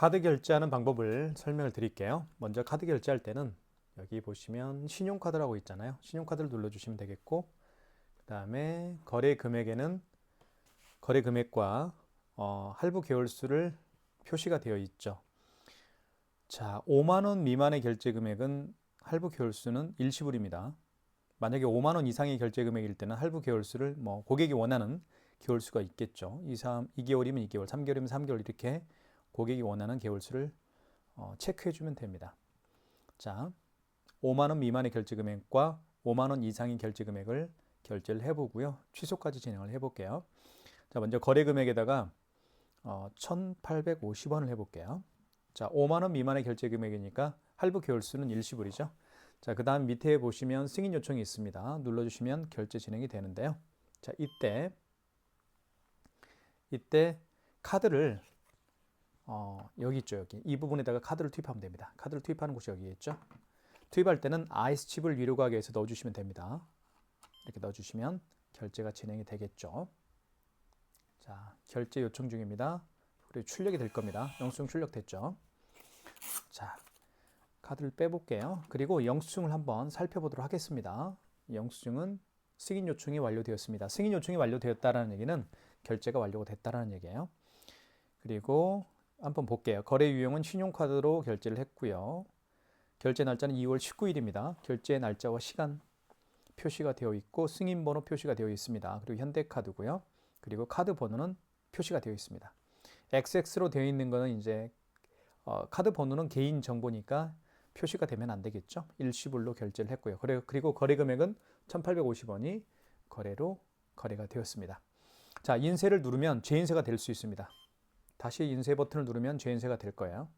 카드 결제하는 방법을 설명을 드릴게요. 먼저 카드 결제할 때는 여기 보시면 신용카드라고 있잖아요. 신용카드를 눌러주시면 되겠고, 그 다음에 거래 금액에는 거래 금액과 할부 개월수를 표시가 되어 있죠. 자, 5만 원 미만의 결제 금액은 할부 개월수는 일시불입니다. 만약에 5만 원 이상의 결제 금액일 때는 할부 개월수를 고객이 원하는 개월수가 있겠죠. 2개월이면 2개월, 3개월이면 3개월 이렇게 고객이 원하는 개월수를 체크해 주면 됩니다. 자, 5만 원 미만의 결제 금액과 5만 원 이상의 결제 금액을 결제를 해보고요. 취소까지 진행을 해볼게요. 자, 먼저 거래 금액에다가 1,850원을 해볼게요. 자, 5만 원 미만의 결제 금액이니까 할부 개월수는 일시불이죠. 자, 그 다음 밑에 보시면 승인 요청이 있습니다. 눌러주시면 결제 진행이 되는데요. 자, 이때 카드를 여기 있죠. 여기 이 부분에다가 카드를 투입하면 됩니다. 카드를 투입하는 곳이 여기 있죠. 투입할 때는 아이스칩을 위로 가게에서 넣어주시면 됩니다. 이렇게 넣어주시면 결제가 진행이 되겠죠. 자, 결제 요청 중입니다. 그리고 출력이 될 겁니다. 영수증 출력됐죠. 자, 카드를 빼볼게요. 그리고 영수증을 한번 살펴보도록 하겠습니다. 영수증은 승인 요청이 완료되었습니다. 승인 요청이 완료되었다는 얘기는 결제가 완료가 됐다는 얘기예요. 그리고 한번 볼게요. 거래 유형은 신용카드로 결제를 했고요. 결제 날짜는 2월 19일입니다. 결제 날짜와 시간 표시가 되어 있고 승인 번호 표시가 되어 있습니다. 그리고 현대카드고요. 그리고 카드 번호는 표시가 되어 있습니다. XX로 되어 있는 거는 이제 카드 번호는 개인 정보니까 표시가 되면 안 되겠죠. 일시불로 결제를 했고요. 그리고 거래 금액은 1,850원이 거래가 되었습니다. 자, 인쇄를 누르면 재인쇄가 될 수 있습니다. 다시 인쇄 버튼을 누르면 재인쇄가 될 거예요.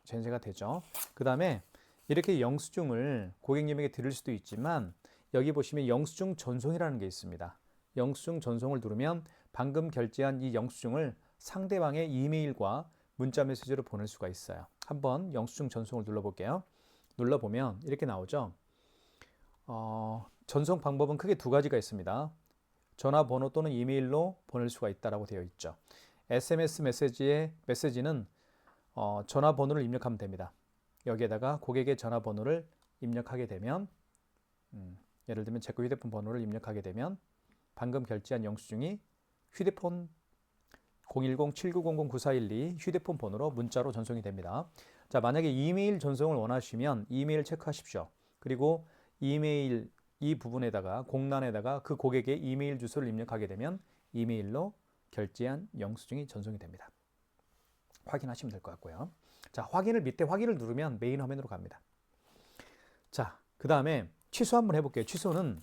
재인쇄가 되죠. 그 다음에 이렇게 영수증을 고객님에게 드릴 수도 있지만 여기 보시면 영수증 전송이라는 게 있습니다. 영수증 전송을 누르면 방금 결제한 이 영수증을 상대방의 이메일과 문자 메시지로 보낼 수가 있어요. 한번 영수증 전송을 눌러볼게요. 눌러보면 이렇게 나오죠. 전송 방법은 크게 두 가지가 있습니다. 전화번호 또는 이메일로 보낼 수가 있다고 되어 있죠. SMS 메시지는 전화번호를 입력하면 됩니다. 여기에다가 고객의 전화번호를 입력하게 되면 예를 들면 제 휴대폰 번호를 입력하게 되면 방금 결제한 영수증이 휴대폰 010-7900-9412 휴대폰 번호로 문자로 전송이 됩니다. 자, 만약에 이메일 전송을 원하시면 이메일 체크하십시오. 그리고 이메일 이 부분에다가 공란에다가 그 고객의 이메일 주소를 입력하게 되면 이메일로 결제한 영수증이 전송이 됩니다. 확인하시면 될 것 같고요. 자, 밑에 확인을 누르면 메인 화면으로 갑니다. 자, 그 다음에 취소 한번 해볼게요. 취소는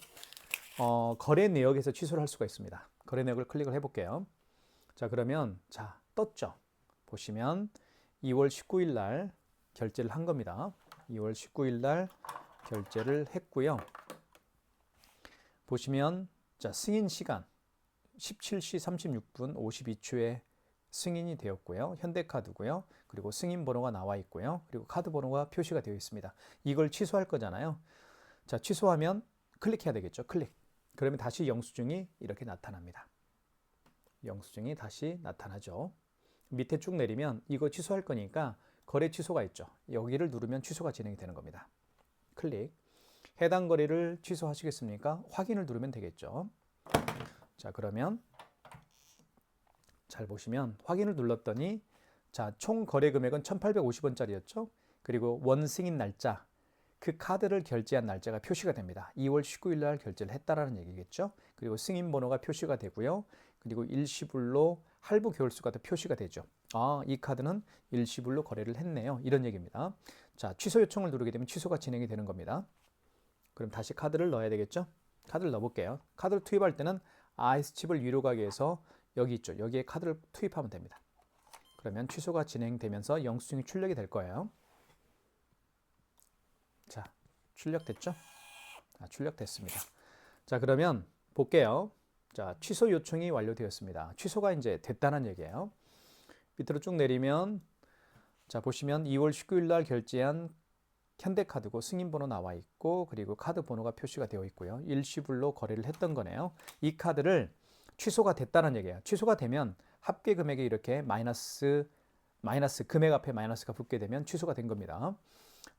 거래 내역에서 취소를 할 수가 있습니다. 거래 내역을 클릭을 해볼게요. 자, 그러면 떴죠. 보시면 2월 19일 날 결제를 한 겁니다. 2월 19일 날 결제를 했고요. 보시면 승인 시간 17시 36분 52초에 승인이 되었고요. 현대카드고요. 그리고 승인 번호가 나와 있고요. 그리고 카드 번호가 표시가 되어 있습니다. 이걸 취소할 거잖아요. 자, 취소하면 클릭해야 되겠죠. 클릭. 그러면 다시 영수증이 이렇게 나타납니다. 영수증이 다시 나타나죠. 밑에 쭉 내리면 이거 취소할 거니까 거래 취소가 있죠. 여기를 누르면 취소가 진행이 되는 겁니다. 클릭. 해당 거래를 취소하시겠습니까? 확인을 누르면 되겠죠. 자, 그러면 잘 보시면 확인을 눌렀더니 총 거래 금액은 1,850원짜리였죠. 그리고 원 승인 날짜, 그 카드를 결제한 날짜가 표시가 됩니다. 2월 19일 날 결제를 했다라는 얘기겠죠. 그리고 승인 번호가 표시가 되고요. 그리고 일시불로 할부 개월수가 더 표시가 되죠. 이 카드는 일시불로 거래를 했네요. 이런 얘기입니다. 자, 취소 요청을 누르게 되면 취소가 진행이 되는 겁니다. 그럼 다시 카드를 넣어야 되겠죠. 카드를 넣어볼게요. 카드를 투입할 때는 아이스칩을 위로 가게 해서 여기 있죠. 여기에 카드를 투입하면 됩니다. 그러면 취소가 진행되면서 영수증이 출력이 될 거예요. 자, 출력됐죠? 출력됐습니다. 자, 그러면 볼게요. 자, 취소 요청이 완료되었습니다. 취소가 이제 됐다는 얘기예요. 밑으로 쭉 내리면 자, 보시면 2월 19일 날 결제한 현대카드고 승인번호 나와 있고 그리고 카드 번호가 표시가 되어 있고요. 일시불로 거래를 했던 거네요. 이 카드를 취소가 됐다는 얘기예요. 취소가 되면 합계 금액이 이렇게 마이너스 마이너스 금액 앞에 마이너스가 붙게 되면 취소가 된 겁니다.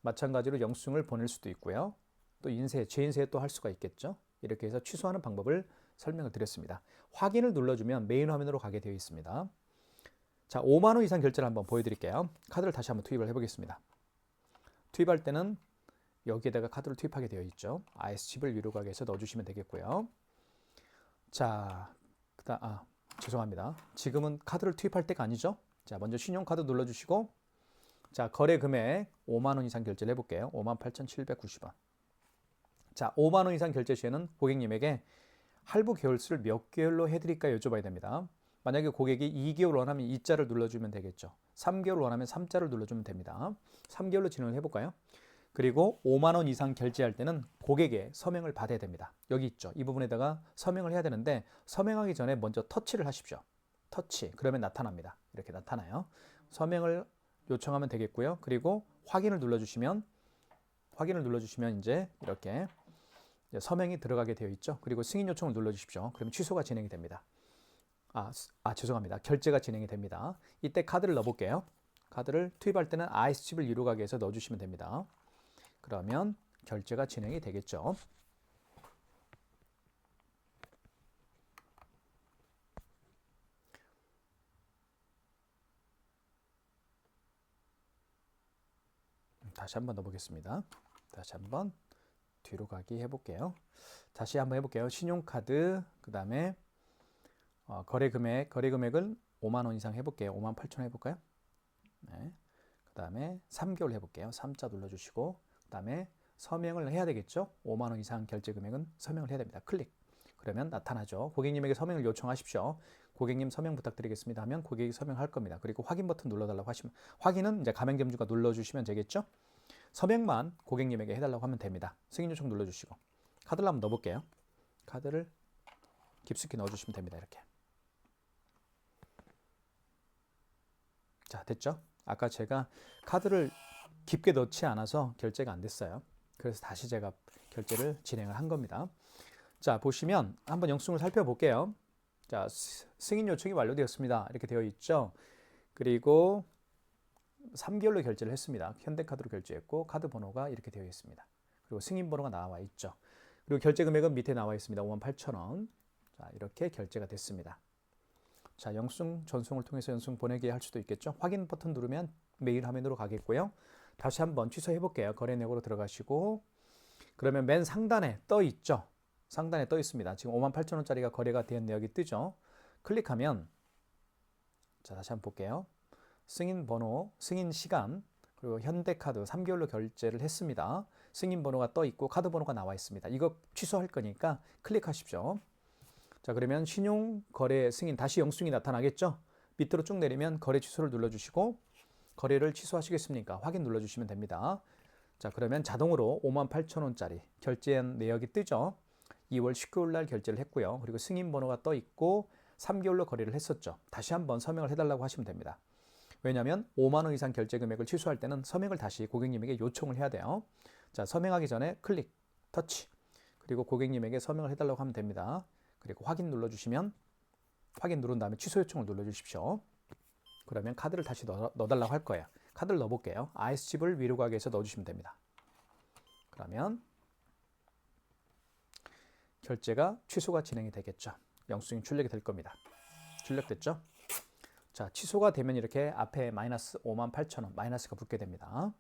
마찬가지로 영수증을 보낼 수도 있고요. 또 인쇄, 재인쇄 또 할 수가 있겠죠. 이렇게 해서 취소하는 방법을 설명을 드렸습니다. 확인을 눌러주면 메인 화면으로 가게 되어 있습니다. 자, 5만 원 이상 결제를 한번 보여드릴게요. 카드를 다시 한번 투입을 해보겠습니다. 투입할 때는 여기에다가 카드를 투입하게 되어 있죠. IS칩을 위로 가게해서 넣어주시면 되겠고요. 자, 죄송합니다. 지금은 카드를 투입할 때가 아니죠. 자, 먼저 신용카드 눌러주시고, 자, 거래 금액 5만 원 이상 결제를 해볼게요. 58,790원. 자, 5만 원 이상 결제 시에는 고객님에게 할부 개월수를 몇 개월로 해드릴까 여쭤봐야 됩니다. 만약에 고객이 2개월 원하면 2자를 눌러주면 되겠죠. 3개월 원하면 3자를 눌러주면 됩니다. 3개월로 진행을 해볼까요? 그리고 5만 원 이상 결제할 때는 고객의 서명을 받아야 됩니다. 여기 있죠. 이 부분에다가 서명을 해야 되는데 서명하기 전에 먼저 터치를 하십시오. 터치. 그러면 나타납니다. 이렇게 나타나요. 서명을 요청하면 되겠고요. 그리고 확인을 눌러주시면 이제 이렇게 서명이 들어가게 되어 있죠. 그리고 승인 요청을 눌러주십시오. 그러면 취소가 진행이 됩니다. 죄송합니다. 결제가 진행이 됩니다. 이때 카드를 넣어볼게요. 카드를 투입할 때는 IS칩을 위로 가게 해서 넣어주시면 됩니다. 그러면 결제가 진행이 되겠죠. 다시 한번 넣어보겠습니다. 다시 한번 뒤로 가기 해볼게요. 다시 한번 해볼게요. 신용카드, 그 다음에 거래 금액을 5만 원 이상 해볼게요. 5만 8천 원 해볼까요? 네. 그 다음에 3개월 해볼게요. 3자 눌러주시고, 그 다음에 서명을 해야 되겠죠? 5만 원 이상 결제 금액은 서명을 해야 됩니다. 클릭. 그러면 나타나죠. 고객님에게 서명을 요청하십시오. 고객님 서명 부탁드리겠습니다 하면 고객이 서명할 겁니다. 그리고 확인 버튼 눌러달라고 하시면, 확인은 이제 가맹점주가 눌러주시면 되겠죠? 서명만 고객님에게 해달라고 하면 됩니다. 승인 요청 눌러주시고, 카드를 한번 넣어볼게요. 카드를 깊숙이 넣어주시면 됩니다. 이렇게. 자, 됐죠? 아까 제가 카드를 깊게 넣지 않아서 결제가 안 됐어요. 그래서 다시 제가 결제를 진행을 한 겁니다. 자, 보시면 한번 영수증을 살펴볼게요. 자, 승인 요청이 완료되었습니다. 이렇게 되어 있죠. 그리고 3개월로 결제를 했습니다. 현대카드로 결제했고 카드 번호가 이렇게 되어 있습니다. 그리고 승인 번호가 나와 있죠. 그리고 결제 금액은 밑에 나와 있습니다. 58,000원. 자, 이렇게 결제가 됐습니다. 자, 영수증 전송을 통해서 영수증 보내게 할 수도 있겠죠. 확인 버튼 누르면 메일 화면으로 가겠고요. 다시 한번 취소해 볼게요. 거래 내역으로 들어가시고, 그러면 맨 상단에 떠 있죠. 상단에 떠 있습니다. 지금 58,000원짜리가 거래가 된 내역이 뜨죠. 클릭하면, 자, 다시 한번 볼게요. 승인 번호, 승인 시간, 그리고 현대카드 3개월로 결제를 했습니다. 승인 번호가 떠 있고 카드 번호가 나와 있습니다. 이거 취소할 거니까 클릭하십시오. 자, 그러면 신용 거래 승인, 다시 영수증이 나타나겠죠? 밑으로 쭉 내리면 거래 취소를 눌러주시고, 거래를 취소하시겠습니까? 확인 눌러주시면 됩니다. 자, 그러면 자동으로 58,000원짜리 결제한 내역이 뜨죠? 2월 19일 날 결제를 했고요. 그리고 승인 번호가 떠 있고 3개월로 거래를 했었죠. 다시 한번 서명을 해달라고 하시면 됩니다. 왜냐하면 5만 원 이상 결제 금액을 취소할 때는 서명을 다시 고객님에게 요청을 해야 돼요. 자, 서명하기 전에 클릭, 터치, 그리고 고객님에게 서명을 해달라고 하면 됩니다. 그리고 확인 눌러주시면, 확인 누른 다음에 취소 요청을 눌러주십시오. 그러면 카드를 다시 넣어달라고 할 거예요. 카드를 넣어볼게요. IS칩을 위로 가게 해서 넣어주시면 됩니다. 그러면 결제가 취소가 진행이 되겠죠. 영수증이 출력이 될 겁니다. 출력됐죠? 자, 취소가 되면 이렇게 앞에 마이너스 58,000원 마이너스가 붙게 됩니다.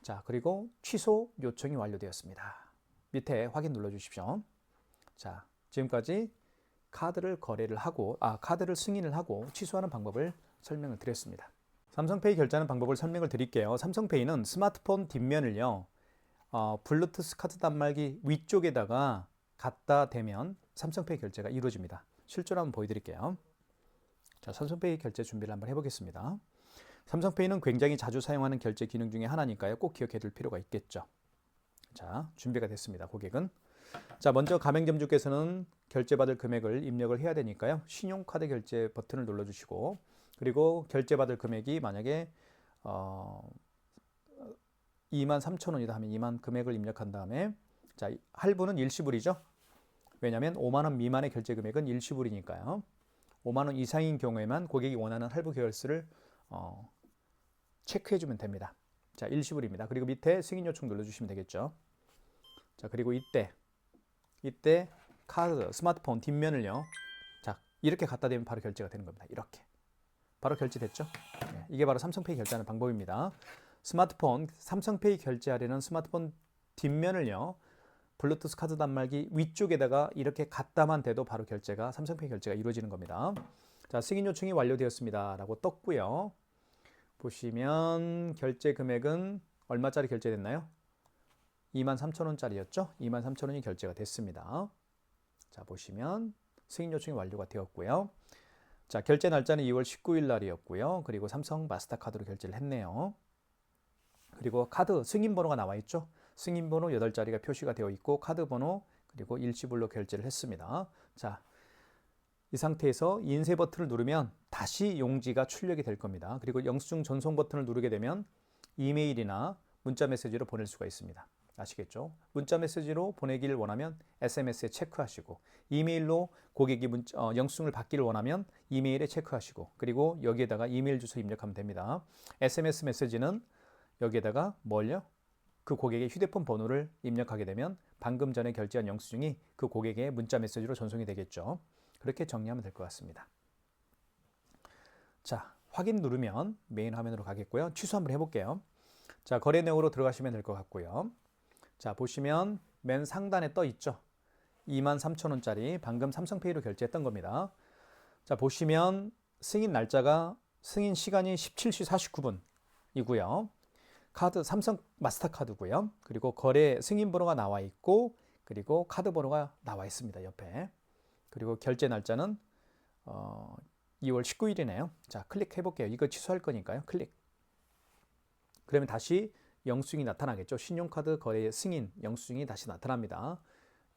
자, 그리고 취소 요청이 완료되었습니다. 밑에 확인 눌러주십시오. 자, 지금까지 카드를 거래를 하고, 카드를 승인을 하고 취소하는 방법을 설명을 드렸습니다. 삼성페이 결제하는 방법을 설명을 드릴게요. 삼성페이는 스마트폰 뒷면을요, 블루투스 카드 단말기 위쪽에다가 갖다 대면 삼성페이 결제가 이루어집니다. 실제로 한번 보여드릴게요. 자, 삼성페이 결제 준비를 한번 해보겠습니다. 삼성페이는 굉장히 자주 사용하는 결제 기능 중에 하나니까요. 꼭 기억해 둘 필요가 있겠죠. 자, 준비가 됐습니다. 고객은. 자, 먼저 가맹점주께서는 결제받을 금액을 입력을 해야 되니까요. 신용카드 결제 버튼을 눌러주시고, 그리고 결제받을 금액이 만약에 23,000원이다 하면 2만 금액을 입력한 다음에, 자, 할부는 일시불이죠. 왜냐하면 5만 원 미만의 결제 금액은 일시불이니까요. 5만 원 이상인 경우에만 고객이 원하는 할부 계열수를 체크해주면 됩니다. 자, 일시불입니다. 그리고 밑에 승인 요청 눌러주시면 되겠죠. 자, 그리고 이때 카드, 스마트폰 뒷면을요. 자, 이렇게 갖다 대면 바로 결제가 되는 겁니다. 이렇게. 바로 결제됐죠? 네, 이게 바로 삼성페이 결제하는 방법입니다. 스마트폰, 삼성페이 결제하려는 스마트폰 뒷면을요. 블루투스 카드 단말기 위쪽에다가 이렇게 갖다만 대도 바로 결제가, 삼성페이 결제가 이루어지는 겁니다. 자, 승인 요청이 완료되었습니다. 라고 떴고요. 보시면 결제 금액은 얼마짜리 결제됐나요? 23,000원짜리였죠? 23,000원이 결제가 됐습니다. 자, 보시면 승인 요청이 완료가 되었고요. 자, 결제 날짜는 2월 19일 날이었고요. 그리고 삼성 마스터카드로 결제를 했네요. 그리고 카드 승인 번호가 나와 있죠? 승인 번호 8자리가 표시가 되어 있고 카드 번호 그리고 일시불로 결제를 했습니다. 자, 이 상태에서 인쇄 버튼을 누르면 다시 용지가 출력이 될 겁니다. 그리고 영수증 전송 버튼을 누르게 되면 이메일이나 문자 메시지로 보낼 수가 있습니다. 아시겠죠? 문자 메시지로 보내기를 원하면 SMS에 체크하시고 이메일로 고객이 영수증을 받기를 원하면 이메일에 체크하시고 그리고 여기에다가 이메일 주소 입력하면 됩니다. SMS 메시지는 여기에다가 뭘요? 그 고객의 휴대폰 번호를 입력하게 되면 방금 전에 결제한 영수증이 그 고객의 문자 메시지로 전송이 되겠죠. 그렇게 정리하면 될 것 같습니다. 자, 확인 누르면 메인 화면으로 가겠고요. 취소 한번 해볼게요. 자, 거래 내역으로 들어가시면 될 것 같고요. 자, 보시면 맨 상단에 떠 있죠. 23,000원짜리 방금 삼성페이로 결제했던 겁니다. 자, 보시면 승인 날짜가 승인 시간이 17시 49분이고요. 카드 삼성 마스터카드고요. 그리고 거래 승인 번호가 나와 있고 그리고 카드 번호가 나와 있습니다. 옆에. 그리고 결제 날짜는 2월 19일이네요. 자, 클릭해 볼게요. 이거 취소할 거니까요. 클릭. 그러면 다시 영수증이 나타나겠죠. 신용카드 거래 승인 영수증이 다시 나타납니다.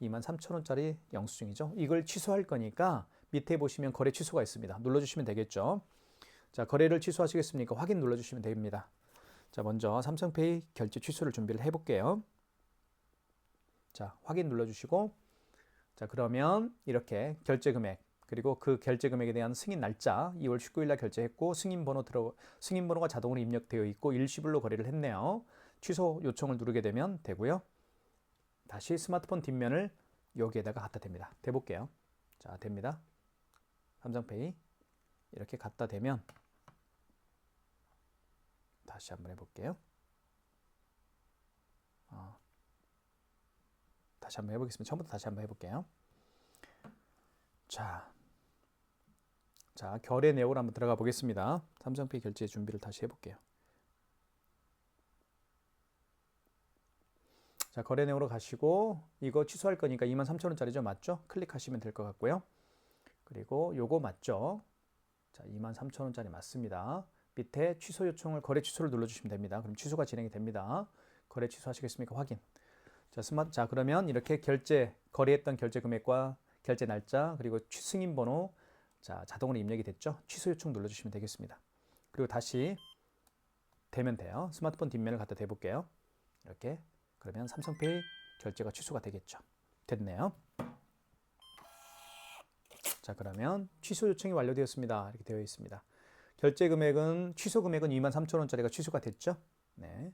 23,000원짜리 영수증이죠. 이걸 취소할 거니까 밑에 보시면 거래 취소가 있습니다. 눌러주시면 되겠죠. 자, 거래를 취소하시겠습니까? 확인 눌러주시면 됩니다. 자, 먼저 삼성페이 결제 취소를 준비를 해볼게요. 자, 확인 눌러주시고 자, 그러면 이렇게 결제 금액 그리고 그 결제 금액에 대한 승인 날짜 2월 19일 날 결제했고 승인 번호가 자동으로 입력되어 있고 일시불로 거래를 했네요. 취소 요청을 누르게 되면 되고요. 다시 스마트폰 뒷면을 여기에다가 갖다 댑니다. 대볼게요. 자, 됩니다. 삼성페이 이렇게 갖다 대면 다시 한번 해볼게요. 다시 한번 해보겠습니다. 처음부터 다시 한번 해볼게요. 자, 결의 내역으로 한번 들어가 보겠습니다. 삼성페이 결제 준비를 다시 해볼게요. 자, 거래 내역으로 가시고 이거 취소할 거니까 23,000원짜리죠? 맞죠? 클릭하시면 될 것 같고요. 그리고 요거 맞죠? 자, 23,000원짜리 맞습니다. 밑에 취소 요청을 거래 취소를 눌러주시면 됩니다. 그럼 취소가 진행이 됩니다. 거래 취소하시겠습니까? 확인. 자, 그러면 이렇게 거래했던 결제 금액과 결제 날짜 그리고 승인 번호 자, 자동으로 입력이 됐죠? 취소 요청 눌러주시면 되겠습니다. 그리고 다시 대면 돼요. 스마트폰 뒷면을 갖다 대볼게요. 이렇게 그러면 삼성페이 결제가 취소가 되겠죠. 됐네요. 자, 그러면 취소 요청이 완료되었습니다. 이렇게 되어 있습니다. 취소 금액은 23,000원짜리가 취소가 됐죠? 네.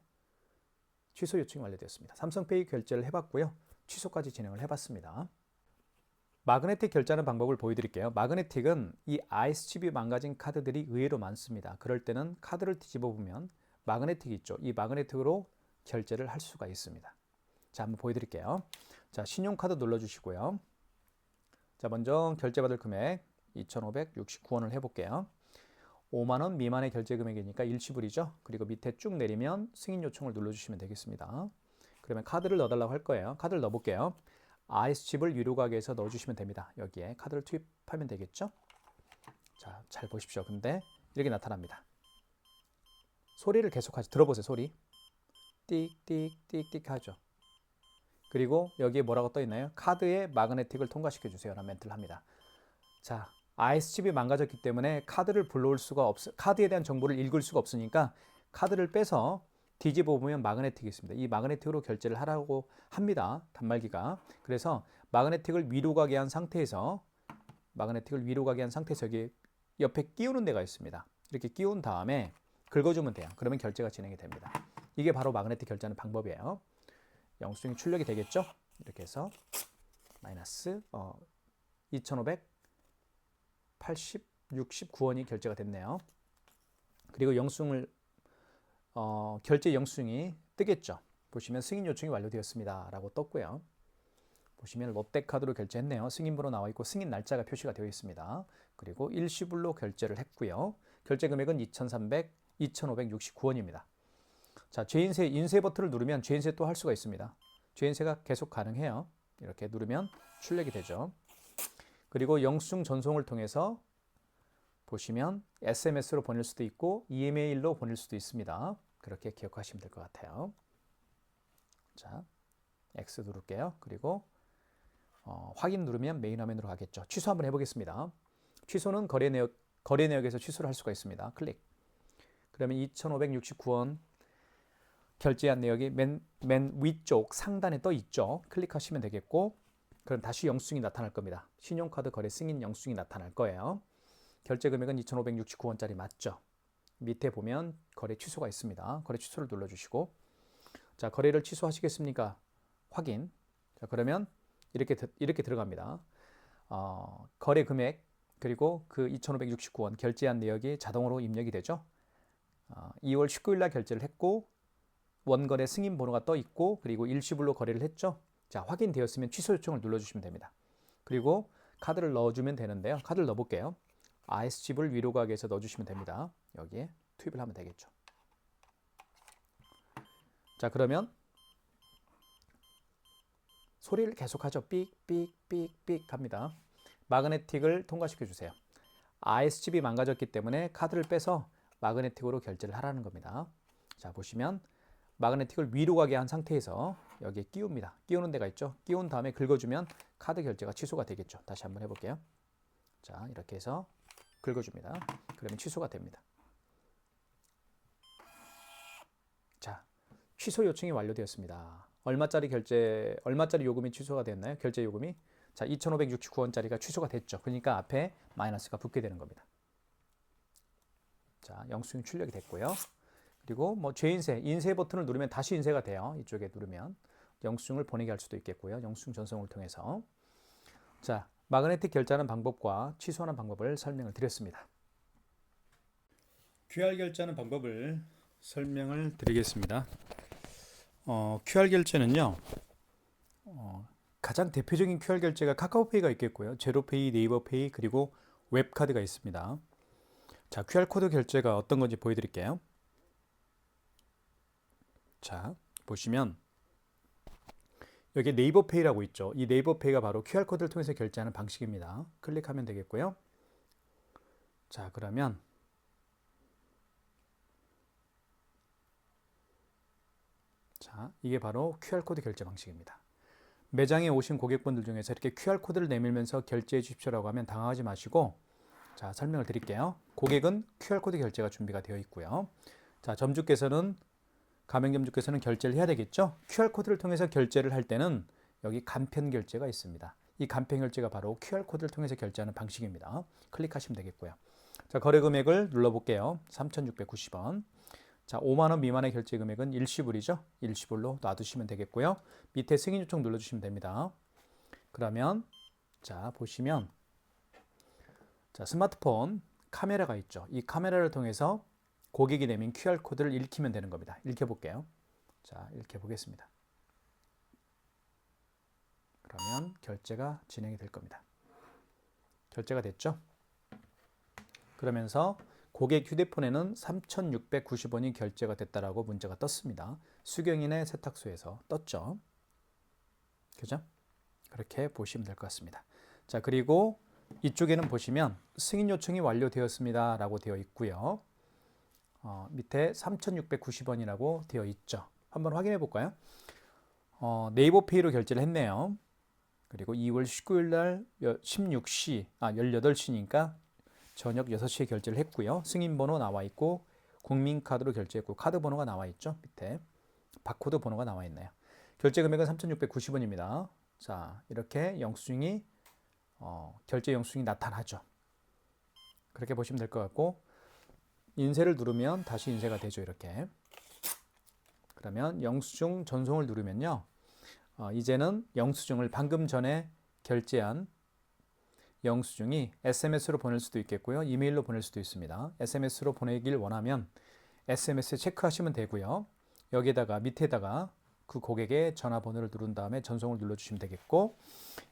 취소 요청이 완료되었습니다. 삼성페이 결제를 해봤고요. 취소까지 진행을 해봤습니다. 마그네틱 결제하는 방법을 보여드릴게요. 마그네틱은 이 IS칩이 망가진 카드들이 의외로 많습니다. 그럴 때는 카드를 뒤집어 보면 마그네틱이 있죠. 이 마그네틱으로 결제를 할 수가 있습니다. 자, 한번 보여드릴게요. 자, 신용카드 눌러주시고요. 자, 먼저 결제받을 금액 2,569원을 해볼게요. 5만원 미만의 결제 금액이니까 일시불이죠. 그리고 밑에 쭉 내리면 승인 요청을 눌러주시면 되겠습니다. 그러면 카드를 넣어달라고 할 거예요. 카드를 넣어볼게요. IS칩을 유료 가게에서 넣어주시면 됩니다. 여기에 카드를 투입하면 되겠죠. 자, 잘 보십시오. 근데 이렇게 나타납니다. 소리를 계속하죠. 들어보세요. 소리. 띡띡띡띡 하죠. 그리고 여기에 뭐라고 떠 있나요? 카드의 마그네틱을 통과시켜 주세요 라는 멘트를 합니다. 자, IS칩이 망가졌기 때문에 카드를 불러올 수가 카드에 대한 정보를 읽을 수가 없으니까 카드를 빼서 뒤집어 보면 마그네틱이 있습니다. 이 마그네틱으로 결제를 하라고 합니다. 단말기가. 그래서 마그네틱을 위로 가게 한 상태에서 여기 옆에 끼우는 데가 있습니다. 이렇게 끼운 다음에 긁어주면 돼요. 그러면 결제가 진행이 됩니다. 이게 바로 마그네틱 결제하는 방법이에요. 영수증이 출력이 되겠죠? 이렇게 해서 마이너스 2,569원이 결제가 됐네요. 그리고 영수증을 결제 영수증이 뜨겠죠. 보시면 승인 요청이 완료되었습니다 라고 떴고요. 보시면 롯데카드로 결제했네요. 승인번호 나와 있고 승인 날짜가 표시가 되어 있습니다. 그리고 일시불로 결제를 했고요. 결제 금액은 2,569원입니다. 자, 죄인세 인쇄 버튼을 누르면 죄인세 또 할 수가 있습니다. 죄인세가 계속 가능해요. 이렇게 누르면 출력이 되죠. 그리고 영수증 전송을 통해서 보시면 SMS로 보낼 수도 있고 이메일로 보낼 수도 있습니다. 그렇게 기억하시면 될 것 같아요. 자, X 누를게요. 그리고 확인 누르면 메인 화면으로 가겠죠. 취소 한번 해보겠습니다. 취소는 거래 내역에서 취소를 할 수가 있습니다. 클릭. 그러면 2,569원 결제한 내역이 맨 위쪽 상단에 떠 있죠. 클릭하시면 되겠고, 그럼 다시 영수증이 나타날 겁니다. 신용카드 거래 승인 영수증이 나타날 거예요. 결제 금액은 2,569원짜리 맞죠? 밑에 보면 거래 취소가 있습니다. 거래 취소를 눌러주시고, 자, 거래를 취소하시겠습니까? 확인. 자, 그러면 이렇게 들어갑니다. 거래 금액 그리고 그 2,569원 결제한 내역이 자동으로 입력이 되죠. 2월 19일 날 결제를 했고 원거래 승인 번호가 떠 있고 그리고 일시불로 거래를 했죠. 자, 확인되었으면 취소 요청을 눌러주시면 됩니다. 그리고 카드를 넣어주면 되는데요. 카드를 넣어볼게요. IS집을 위로 가게에서 넣어주시면 됩니다. 여기에 투입을 하면 되겠죠. 자, 그러면 소리를 계속하죠. 삑삑삑삑 합니다. 마그네틱을 통과시켜 주세요. IS집이 망가졌기 때문에 카드를 빼서 마그네틱으로 결제를 하라는 겁니다. 자, 보시면 마그네틱을 위로 가게 한 상태에서 여기에 끼웁니다. 끼우는 데가 있죠. 끼운 다음에 긁어주면 카드 결제가 취소가 되겠죠. 다시 한번 해볼게요. 자, 이렇게 해서 긁어줍니다. 그러면 취소가 됩니다. 자, 취소 요청이 완료되었습니다. 얼마짜리 요금이 취소가 됐나요? 결제 요금이 자, 2,569원짜리가 취소가 됐죠. 그러니까 앞에 마이너스가 붙게 되는 겁니다. 자, 영수증 출력이 됐고요. 그리고 뭐 죄인세, 인쇄 버튼을 누르면 다시 인쇄가 돼요. 이쪽에 누르면 영수증을 보내게 할 수도 있겠고요. 영수증 전송을 통해서. 자, 마그네틱 결제하는 방법과 취소하는 방법을 설명을 드렸습니다. QR 결제하는 방법을 설명을 드리겠습니다. QR 결제는요. 가장 대표적인 QR 결제가 카카오페이가 있겠고요. 제로페이, 네이버페이, 그리고 웹카드가 있습니다. 자, QR코드 결제가 어떤 건지 보여드릴게요. 자, 보시면 여기 네이버페이라고 있죠. 이 네이버페이가 바로 QR코드를 통해서 결제하는 방식입니다. 클릭하면 되겠고요. 자, 그러면 자, 이게 바로 QR코드 결제 방식입니다. 매장에 오신 고객분들 중에서 이렇게 QR코드를 내밀면서 결제해 주십시오라고 하면 당황하지 마시고 자, 설명을 드릴게요. 고객은 QR코드 결제가 준비가 되어 있고요. 자, 가맹점주께서는 결제를 해야 되겠죠. QR코드를 통해서 결제를 할 때는 여기 간편 결제가 있습니다. 이 간편 결제가 바로 QR코드를 통해서 결제하는 방식입니다. 클릭하시면 되겠고요. 자, 거래 금액을 눌러볼게요. 3,690원. 자, 5만 원 미만의 결제 금액은 일시불이죠. 일시불로 놔두시면 되겠고요. 밑에 승인 요청 눌러주시면 됩니다. 그러면 자, 보시면 자, 스마트폰 카메라가 있죠. 이 카메라를 통해서 고객이 내민 QR코드를 읽히면 되는 겁니다. 읽혀볼게요. 자, 읽혀보겠습니다. 그러면 결제가 진행이 될 겁니다. 결제가 됐죠? 그러면서 고객 휴대폰에는 3,690원이 결제가 됐다라고 문자가 떴습니다. 수경인의 세탁소에서 떴죠. 그죠? 그렇게 보시면 될 것 같습니다. 자, 그리고 이쪽에는 보시면 승인 요청이 완료되었습니다 라고 되어 있고요. 밑에 3,690원이라고 되어 있죠. 한번 확인해 볼까요? 네이버페이로 결제를 했네요. 그리고 2월 19일 날 18시니까 저녁 6시에 결제를 했고요. 승인번호 나와 있고 국민카드로 결제했고 카드 번호가 나와 있죠. 밑에 바코드 번호가 나와 있네요. 결제 금액은 3,690원입니다. 자, 이렇게 영수증이 결제 영수증이 나타나죠. 그렇게 보시면 될 것 같고 인쇄를 누르면 다시 인쇄가 되죠. 이렇게. 그러면 영수증 전송을 누르면요. 이제는 영수증을 방금 전에 결제한 영수증이 SMS로 보낼 수도 있겠고요. 이메일로 보낼 수도 있습니다. SMS로 보내길 원하면 SMS 체크하시면 되고요. 여기에다가 밑에다가 그 고객의 전화번호를 누른 다음에 전송을 눌러주시면 되겠고,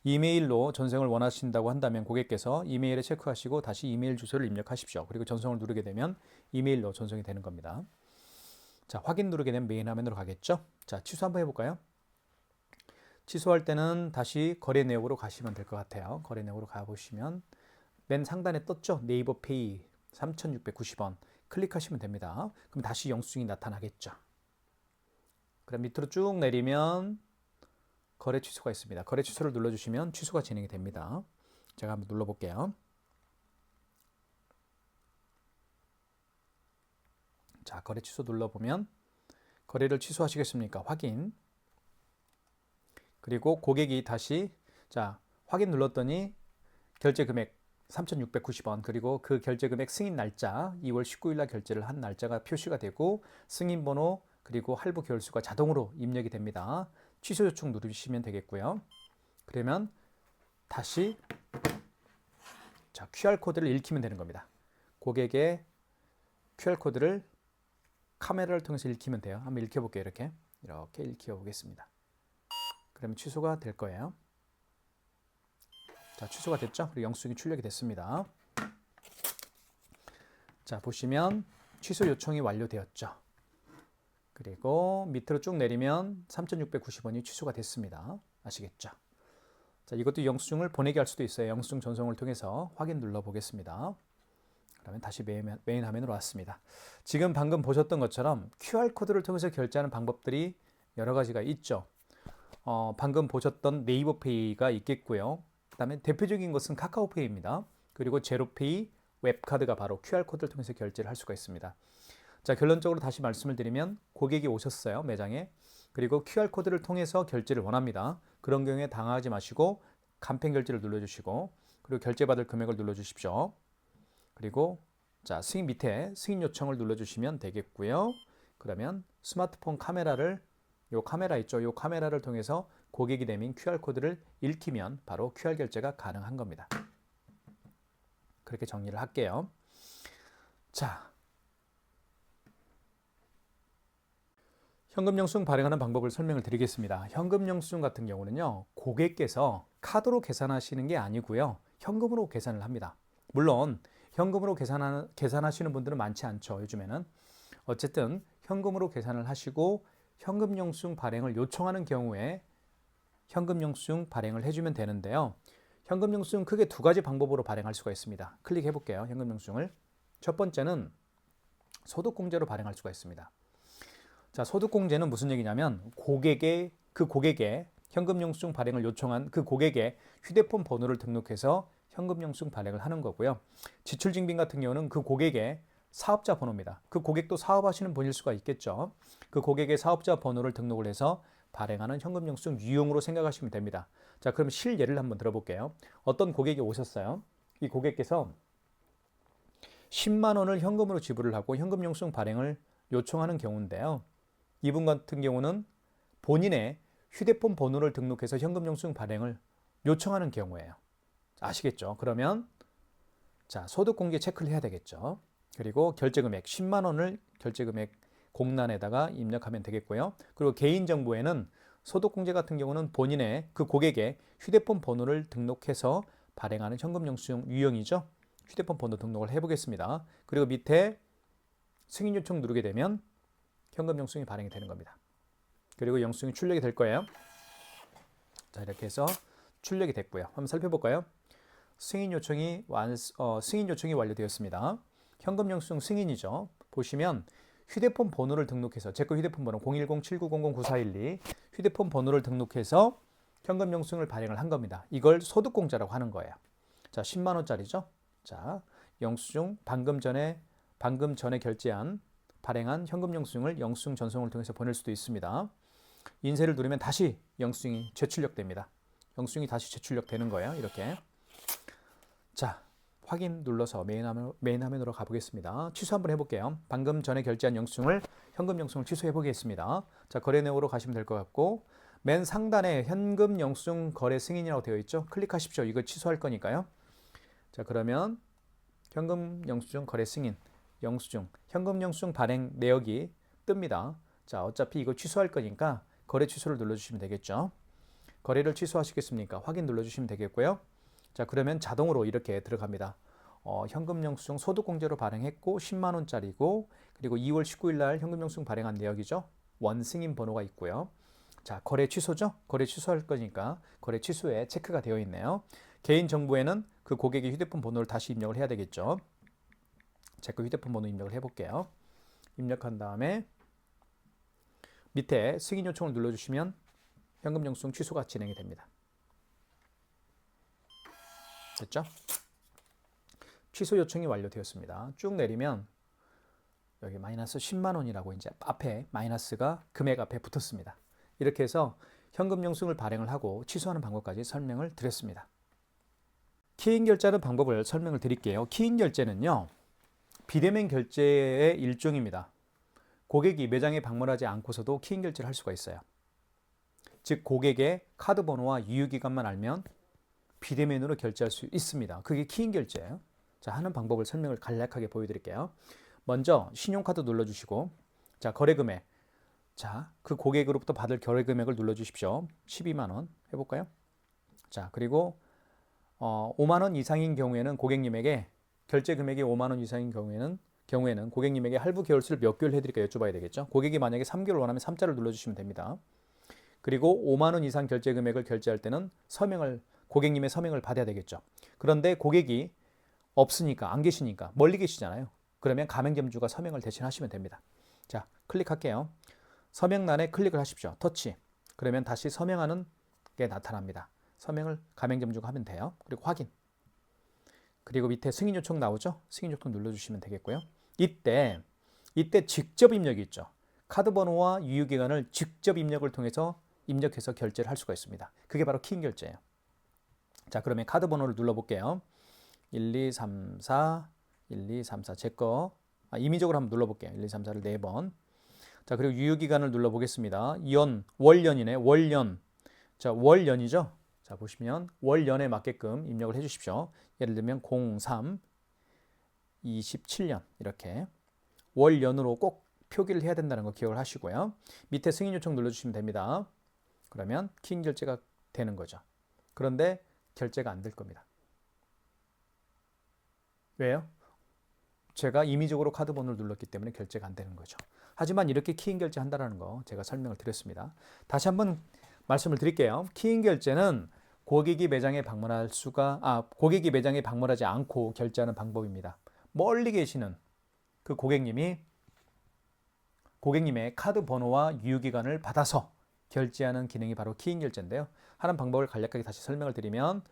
이메일로 전송을 원하신다고 한다면 고객께서 이메일에 체크하시고 다시 이메일 주소를 입력하십시오. 그리고 전송을 누르게 되면 이메일로 전송이 되는 겁니다. 자, 확인 누르게 되면 메인 화면으로 가겠죠. 자, 취소 한번 해볼까요? 취소할 때는 다시 거래 내역으로 가시면 될 것 같아요. 거래 내역으로 가보시면 맨 상단에 떴죠? 네이버 페이 3,690원 클릭하시면 됩니다. 그럼 다시 영수증이 나타나겠죠. 그럼 밑으로 쭉 내리면 거래 취소가 있습니다. 거래 취소를 눌러주시면 취소가 진행이 됩니다. 제가 한번 눌러볼게요. 자, 거래 취소 눌러보면 거래를 취소하시겠습니까? 확인. 그리고 고객이 다시 자, 확인 눌렀더니 결제 금액 3,690원 그리고 그 결제 금액 승인 날짜 2월 19일 날 결제를 한 날짜가 표시가 되고 승인 번호 그리고 할부 개월수가 자동으로 입력이 됩니다. 취소 요청 누르시면 되겠고요. 그러면 다시 자, QR코드를 읽히면 되는 겁니다. 고객의 QR코드를 카메라를 통해서 읽히면 돼요. 한번 읽혀볼게요. 이렇게 읽혀보겠습니다. 그러면 취소가 될 거예요. 자, 취소가 됐죠? 그리고 영수증이 출력이 됐습니다. 자, 보시면 취소 요청이 완료되었죠. 그리고 밑으로 쭉 내리면 3,690원이 취소가 됐습니다. 아시겠죠? 자, 이것도 영수증을 보내게 할 수도 있어요. 영수증 전송을 통해서 확인 눌러보겠습니다. 그러면 다시 메인 화면으로 왔습니다. 지금 방금 보셨던 것처럼 QR코드를 통해서 결제하는 방법들이 여러 가지가 있죠. 방금 보셨던 네이버페이가 있겠고요. 그 다음에 대표적인 것은 카카오페이입니다. 그리고 제로페이, 웹카드가 바로 QR코드를 통해서 결제를 할 수가 있습니다. 자, 결론적으로 다시 말씀을 드리면 고객이 오셨어요. 매장에. 그리고 QR코드를 통해서 결제를 원합니다. 그런 경우에 당황하지 마시고 간편 결제를 눌러주시고 그리고 결제받을 금액을 눌러주십시오. 그리고 자, 승인 밑에 승인 요청을 눌러주시면 되겠고요. 그러면 스마트폰 카메라를 요 카메라 있죠. 요 카메라를 통해서 고객이 내민 QR코드를 읽히면 바로 QR 결제가 가능한 겁니다. 그렇게 정리를 할게요. 자, 현금 영수증 발행하는 방법을 설명을 드리겠습니다. 현금 영수증 같은 경우는요, 고객께서 카드로 계산하시는 게 아니고요, 현금으로 계산을 합니다. 물론 현금으로 계산하시는 분들은 많지 않죠. 요즘에는. 어쨌든 현금으로 계산을 하시고 현금 영수증 발행을 요청하는 경우에 현금 영수증 발행을 해주면 되는데요. 현금 영수증 크게 두 가지 방법으로 발행할 수가 있습니다. 클릭해 볼게요. 현금 영수증을. 첫 번째는 소득공제로 발행할 수가 있습니다. 자, 소득공제는 무슨 얘기냐면 고객의 현금 영수증 발행을 요청한 그 고객의 휴대폰 번호를 등록해서 현금 영수증 발행을 하는 거고요. 지출증빙 같은 경우는 그 고객의 사업자 번호입니다. 그 고객도 사업하시는 분일 수가 있겠죠. 그 고객의 사업자 번호를 등록을 해서 발행하는 현금 영수증 유형으로 생각하시면 됩니다. 자, 그럼 실예를 한번 들어볼게요. 어떤 고객이 오셨어요. 이 고객께서 10만 원을 현금으로 지불을 하고 현금 영수증 발행을 요청하는 경우인데요. 이분 같은 경우는 본인의 휴대폰 번호를 등록해서 현금 영수증 발행을 요청하는 경우예요. 아시겠죠? 그러면 자, 소득공제 체크를 해야 되겠죠. 그리고 결제금액 10만 원을 결제금액 공란에다가 입력하면 되겠고요. 그리고 개인정보에는 소득공제 같은 경우는 본인의 그 고객의 휴대폰 번호를 등록해서 발행하는 현금 영수증 유형이죠. 휴대폰 번호 등록을 해보겠습니다. 그리고 밑에 승인 요청 누르게 되면 현금 영수증이 발행이 되는 겁니다. 그리고 영수증이 출력이 될 거예요. 자, 이렇게 해서 출력이 됐고요. 한번 살펴볼까요? 승인 요청이 완료되었습니다. 현금 영수증 승인이죠. 보시면 휴대폰 번호를 등록해서 제 거 휴대폰 번호 010-7900-9412 휴대폰 번호를 등록해서 현금 영수증을 발행을 한 겁니다. 이걸 소득공제라고 하는 거예요. 자, 10만 원짜리죠. 자, 영수증 방금 전에 결제한 발행한 현금 영수증을 영수증 전송을 통해서 보낼 수도 있습니다. 인쇄를 누르면 다시 영수증이 재출력됩니다. 영수증이 다시 재출력되는 거예요. 이렇게. 자, 확인 눌러서 메인 화면으로 가보겠습니다. 취소 한번 해볼게요. 방금 전에 결제한 영수증을 현금 영수증을 취소해 보겠습니다. 자, 거래 내역으로 가시면 될 것 같고 맨 상단에 현금 영수증 거래 승인이라고 되어 있죠. 클릭하십시오. 이거 취소할 거니까요. 자, 그러면 현금 영수증 거래 승인, 영수증, 현금 영수증 발행 내역이 뜹니다. 자, 어차피 이거 취소할 거니까 거래 취소를 눌러주시면 되겠죠. 거래를 취소하시겠습니까? 확인 눌러주시면 되겠고요. 자, 그러면 자동으로 이렇게 들어갑니다. 현금 영수증 소득공제로 발행했고 10만 원짜리고 그리고 2월 19일 날 현금 영수증 발행한 내역이죠. 원승인 번호가 있고요. 자, 거래 취소죠? 거래 취소할 거니까 거래 취소에 체크가 되어 있네요. 개인 정보에는 그 고객의 휴대폰 번호를 다시 입력을 해야 되겠죠. 제 거 휴대폰 번호 입력을 해볼게요. 입력한 다음에 밑에 승인 요청을 눌러주시면 현금 영수증 취소가 진행이 됩니다. 됐죠? 취소 요청이 완료되었습니다. 쭉 내리면 여기 마이너스 10만 원이라고 이제 앞에 마이너스가 금액 앞에 붙었습니다. 이렇게 해서 현금 영수증을 발행을 하고 취소하는 방법까지 설명을 드렸습니다. 키인 결제하는 방법을 설명을 드릴게요. 키인 결제는요, 비대면 결제의 일종입니다. 고객이 매장에 방문하지 않고서도 키인 결제를 할 수가 있어요. 즉 고객의 카드 번호와 유효기간만 알면 비대면으로 결제할 수 있습니다. 그게 키인 결제예요. 자, 하는 방법을 설명을 간략하게 보여드릴게요. 먼저 신용카드 눌러주시고, 자, 거래 금액, 자, 그 고객으로부터 받을 거래 금액을 눌러주십시오. 12만 원 해볼까요? 자, 그리고 5만 원 이상인 경우에는 고객님에게 결제 금액이 5만 원 이상인 경우에는 고객님에게 할부 개월수를 몇 개월 해드릴까 여쭤봐야 되겠죠. 고객이 만약에 3개월 원하면 3자를 눌러주시면 됩니다. 그리고 5만 원 이상 결제 금액을 결제할 때는 고객님의 서명을 받아야 되겠죠. 그런데 고객이 없으니까, 안 계시니까, 멀리 계시잖아요. 그러면 가맹점주가 서명을 대신 하시면 됩니다. 자, 클릭할게요. 서명란에 클릭을 하십시오. 터치. 그러면 다시 서명하는 게 나타납니다. 서명을 가맹점주가 하면 돼요. 그리고 확인. 그리고 밑에 승인 요청 나오죠? 승인 요청 눌러주시면 되겠고요. 이때 직접 입력이 있죠. 카드 번호와 유효기간을 직접 입력해서 결제를 할 수가 있습니다. 그게 바로 키인 결제예요. 자, 그러면 카드 번호를 눌러볼게요. 1234 제 거 임의적으로 한번 눌러볼게요. 1234를 4번. 자, 그리고 유효기간을 눌러보겠습니다. 월연이네. 월연. 자, 월연이죠. 자, 보시면 월연에 맞게끔 입력을 해주십시오. 예를 들면 03 27년 이렇게 월연으로 꼭 표기를 해야 된다는 거 기억을 하시고요. 밑에 승인 요청 눌러주시면 됩니다. 그러면 키인 결제가 되는 거죠. 그런데 결제가 안 될 겁니다. 왜요? 제가 임의적으로 카드 번호를 눌렀기 때문에 결제가 안 되는 거죠. 하지만 이렇게 키인 결제한다는 거 제가 설명을 드렸습니다. 다시 한번 말씀을 드릴게요. 키인 결제는 고객이 매장에 방문하지 않고 결제하는 방법입니다. 멀리 계시는 그 고객님의 카드 번호와 유효기간을 받아서 결제하는 기능이 바로 키인 결제인데요. 하는 방법을 간략하게 다시 설명을 드리면,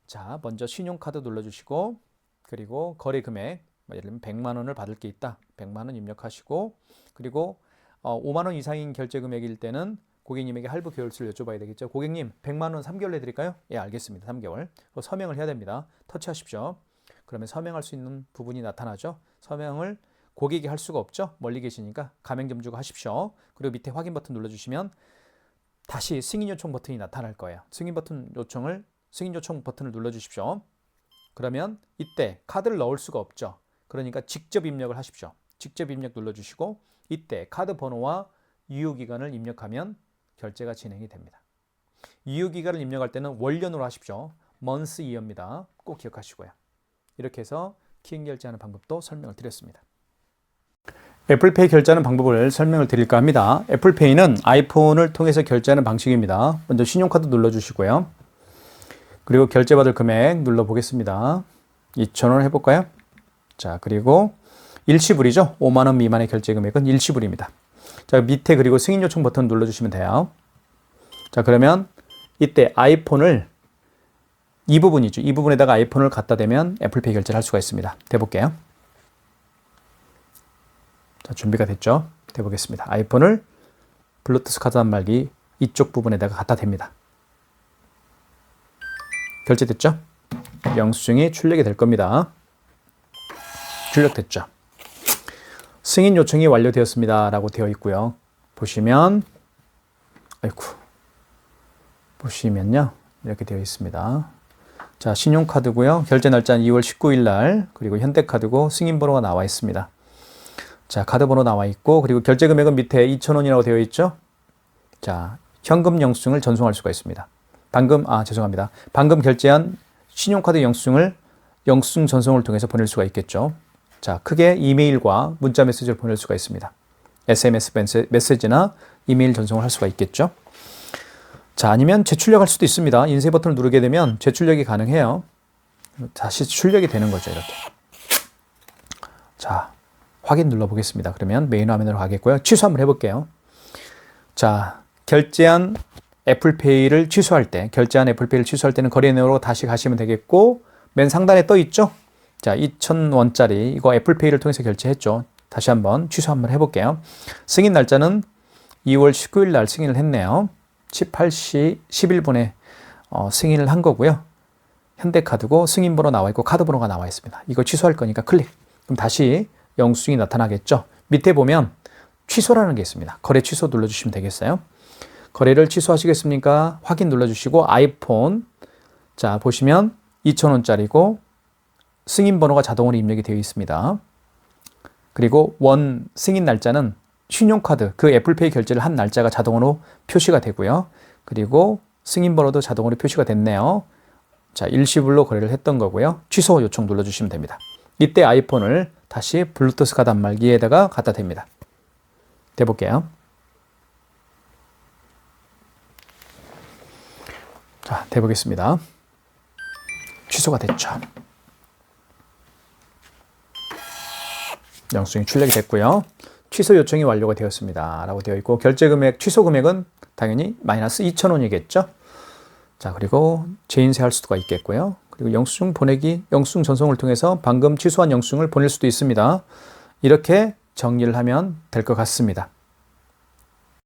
자, 먼저 신용카드 눌러주시고, 그리고 거래 금액, 예를 들면 100만 원을 받을 게 있다. 100만 원 입력하시고, 그리고 5만 원 이상인 결제 금액일 때는 고객님에게 할부 개월수를 여쭤봐야 되겠죠. 고객님, 100만 원 3개월 내드릴까요? 예, 알겠습니다. 3개월. 서명을 해야 됩니다. 터치하십시오. 그러면 서명할 수 있는 부분이 나타나죠. 서명을 고객이 할 수가 없죠. 멀리 계시니까 가맹점주가 하십시오. 그리고 밑에 확인 버튼 눌러주시면 다시 승인 요청 버튼이 나타날 거예요. 승인 요청 버튼을 눌러주십시오. 그러면 이때 카드를 넣을 수가 없죠. 그러니까 직접 입력을 하십시오. 직접 입력 눌러주시고 이때 카드 번호와 유효기간을 입력하면 결제가 진행이 됩니다. 유효기간을 입력할 때는 월연으로 하십시오. month year입니다. 꼭 기억하시고요. 이렇게 해서 키인 결제하는 방법도 설명을 드렸습니다. 애플페이 결제하는 방법을 설명을 드릴까 합니다. 애플페이는 아이폰을 통해서 결제하는 방식입니다. 먼저 신용카드 눌러주시고요. 그리고 결제받을 금액 눌러보겠습니다. 2,000원 해볼까요? 자, 그리고 일시불이죠. 5만 원 미만의 결제 금액은 일시불입니다. 자, 밑에 그리고 승인 요청 버튼 눌러주시면 돼요. 자, 그러면 이때 아이폰을 이 부분이죠. 이 부분에다가 아이폰을 갖다 대면 애플페이 결제를 할 수가 있습니다. 대볼게요. 자, 준비가 됐죠? 대보겠습니다. 아이폰을 블루투스 카드 단말기 이쪽 부분에다가 갖다 댑니다. 결제됐죠? 영수증이 출력이 될 겁니다. 출력됐죠. 승인 요청이 완료되었습니다 라고 되어 있고요. 보시면요 이렇게 되어 있습니다. 자, 신용카드고요. 결제 날짜는 2월 19일 날, 그리고 현대카드고 승인번호가 나와 있습니다. 자, 카드번호 나와 있고, 그리고 결제 금액은 밑에 2,000원이라고 되어 있죠. 자, 현금 영수증을 전송할 수가 있습니다. 방금 결제한 신용카드 영수증 전송을 통해서 보낼 수가 있겠죠. 자, 크게 이메일과 문자 메시지를 보낼 수가 있습니다. SMS 메시지나 이메일 전송을 할 수가 있겠죠. 자, 아니면 재출력할 수도 있습니다. 인쇄 버튼을 누르게 되면 재출력이 가능해요. 다시 출력이 되는 거죠, 이렇게. 자, 확인 눌러보겠습니다. 그러면 메인 화면으로 가겠고요. 취소 한번 해볼게요. 자, 결제한 애플페이를 취소할 때는 거래 내역으로 다시 가시면 되겠고, 맨 상단에 떠 있죠? 자, 2,000원짜리 이거 애플페이를 통해서 결제했죠. 다시 한번 취소 한번 해볼게요. 승인 날짜는 2월 19일 날 승인을 했네요. 18시 11분에 승인을 한 거고요. 현대카드고 승인번호 나와 있고 카드번호가 나와 있습니다. 이거 취소할 거니까 클릭. 그럼 다시 영수증이 나타나겠죠. 밑에 보면 취소라는 게 있습니다. 거래 취소 눌러주시면 되겠어요. 거래를 취소하시겠습니까? 확인 눌러주시고 아이폰, 자 보시면 2,000원짜리고 승인번호가 자동으로 입력이 되어 있습니다. 그리고 원 승인 날짜는 신용카드, 그 애플페이 결제를 한 날짜가 자동으로 표시가 되고요. 그리고 승인번호도 자동으로 표시가 됐네요. 자, 일시불로 거래를 했던 거고요. 취소 요청 눌러주시면 됩니다. 이때 아이폰을 다시 블루투스 카드 단말기에다가 갖다 댑니다. 대볼게요. 자, 대보겠습니다. 취소가 됐죠. 영수증이 출력이 됐고요. 취소 요청이 완료가 되었습니다 라고 되어 있고, 결제 금액, 취소 금액은 당연히 마이너스 2,000원이겠죠. 자, 그리고 재인쇄할 수가 있겠고요. 그리고 영수증 전송을 통해서 방금 취소한 영수증을 보낼 수도 있습니다. 이렇게 정리를 하면 될 것 같습니다.